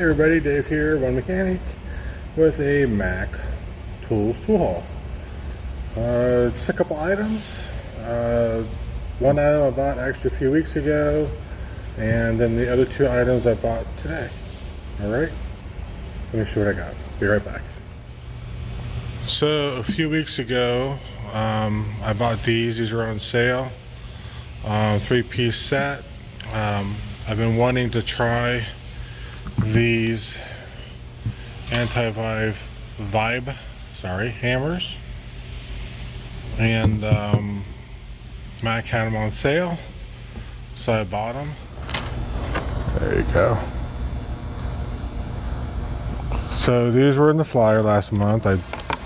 Hey everybody, Dave here, One Mechanic, with a MacTools tool haul. Just a couple items. One item I bought actually a few weeks ago, and then the other two items I bought today. Alright, let me see what I got. Be right back. So a few weeks ago, I bought these. These were on sale. 3-piece set. I've been wanting to try these anti-vibe hammers, and Mac had them on sale, so I bought them. There you go. So these were in the flyer last month.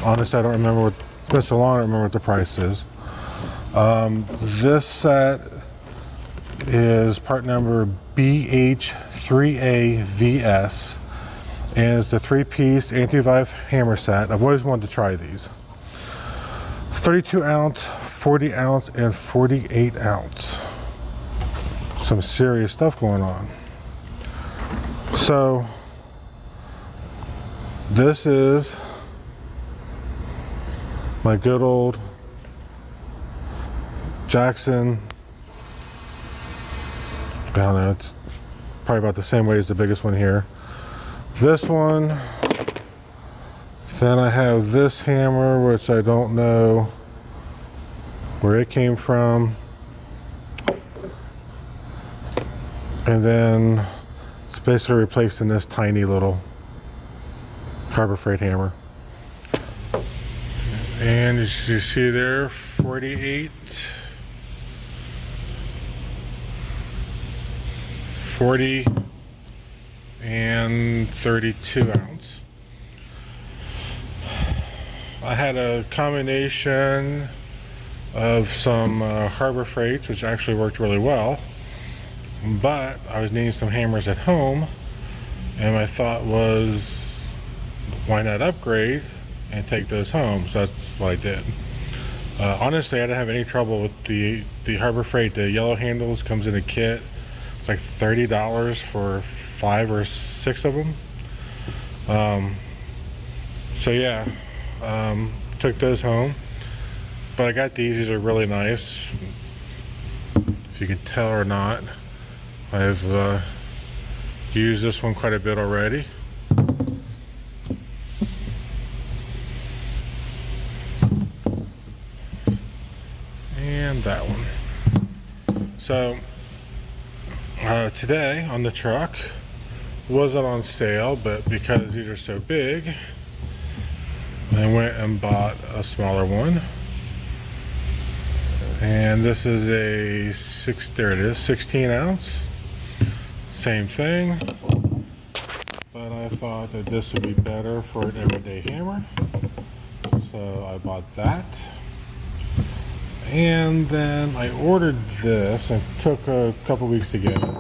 Honestly, I don't remember what, it's been so long I don't remember what the price is. This set is part number BH3AVS, and it's the 3-piece anti-vibe hammer set. I've always wanted to try these. 32 ounce, 40 ounce, and 48 ounce. Some serious stuff going on. So this is my good old Jackson. I don't know, it's probably about the same weight as the biggest one here. This one, then I have this hammer, which I don't know where it came from, and then it's basically replacing this tiny little Harbor Freight hammer. And as you see there, 48, 40, and 32 ounce. I had a combination of some Harbor Freights, which actually worked really well, but I was needing some hammers at home, and my thought was, why not upgrade and take those home? So that's what I did. Honestly, I didn't have any trouble with the Harbor Freight. The yellow handles comes in a kit. It's like $30 for 5 or 6 of them. So yeah, took those home. But I got these. These are really nice. If you can tell or not, I've used this one quite a bit already. And that one. So today on the truck, wasn't on sale, but because these are so big, I went and bought a smaller one. And this is a 16 ounce. Same thing, but I thought that this would be better for an everyday hammer, so I bought that. And then I ordered this, and it took a couple weeks to get it.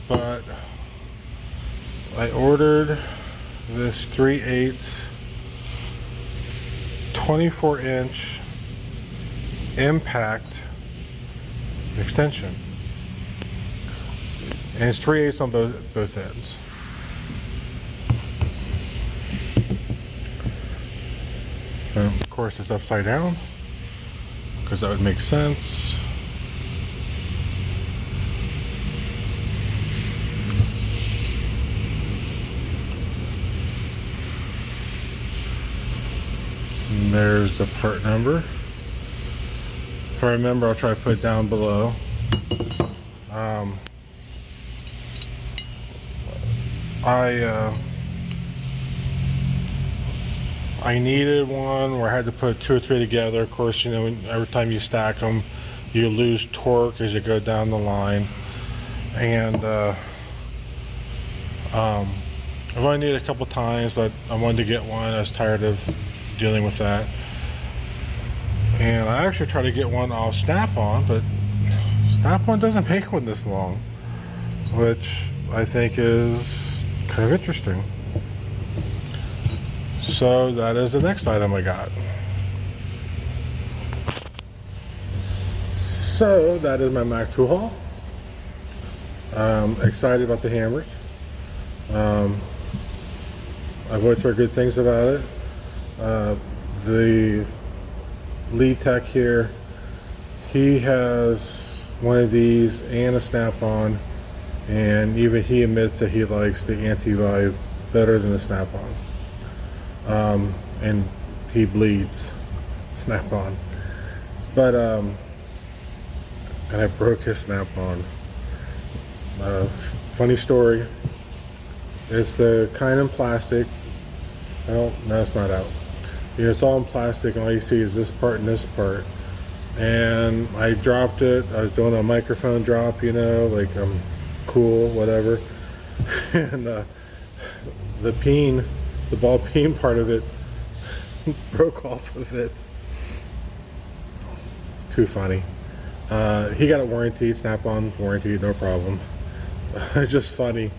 But I ordered this 3/8 24-inch impact extension. And it's 3/8 on both ends. And of course it's upside down, because that would make sense. And there's the part number. If I remember, I'll try to put it down below. I needed one where I had to put 2 or 3 together. Of course, you know, every time you stack them, you lose torque as you go down the line. And I've only needed a couple times, but I wanted to get one. I was tired of dealing with that. And I actually tried to get one off SnapOn, but SnapOn doesn't make one this long, which I think is kind of interesting. So that is the next item I got. So that is my Mac tool haul. Excited about the hammers. I've always heard good things about it. The lead tech here, he has one of these and a Snap-on, and even he admits that he likes the anti-vibe better than the Snap-on. And he bleeds Snap-on. But and I broke his Snap-on. Funny story. It's the kind in plastic. Oh, no, it's not out. You know, it's all in plastic, and all you see is this part and this part. And I dropped it. I was doing a microphone drop, you know, like I'm cool, whatever. And the peen, the ball peen part of it broke off of it. Too funny. He got a warranty, Snap-on warranty, no problem. It's just funny.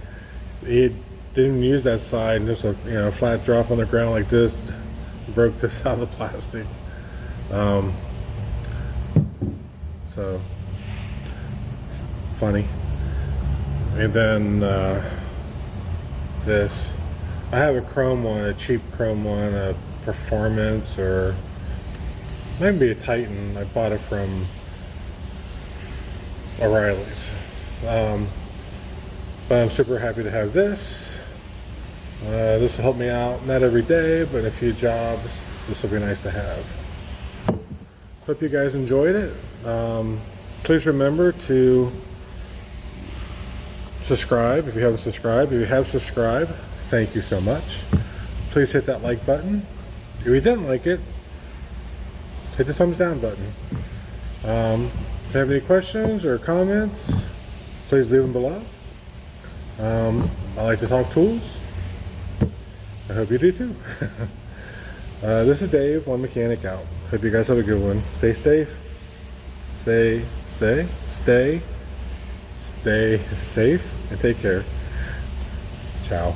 He didn't use that side, and just a flat drop on the ground like this broke this out of the plastic. So it's funny. And then this, I have a chrome one, a cheap chrome one, a Performance, or maybe a Titan. I bought it from O'Reilly's. But I'm super happy to have this. This will help me out, not every day, but a few jobs. This will be nice to have. Hope you guys enjoyed it. Please remember to subscribe if you haven't subscribed. If you have subscribed, thank you so much. Please hit that like button. If you didn't like it, hit the thumbs down button. If you have any questions or comments, please leave them below. I like to talk tools. I hope you do too. This is Dave, One Mechanic out. Hope you guys have a good one. Stay safe. Stay safe and take care. Ciao.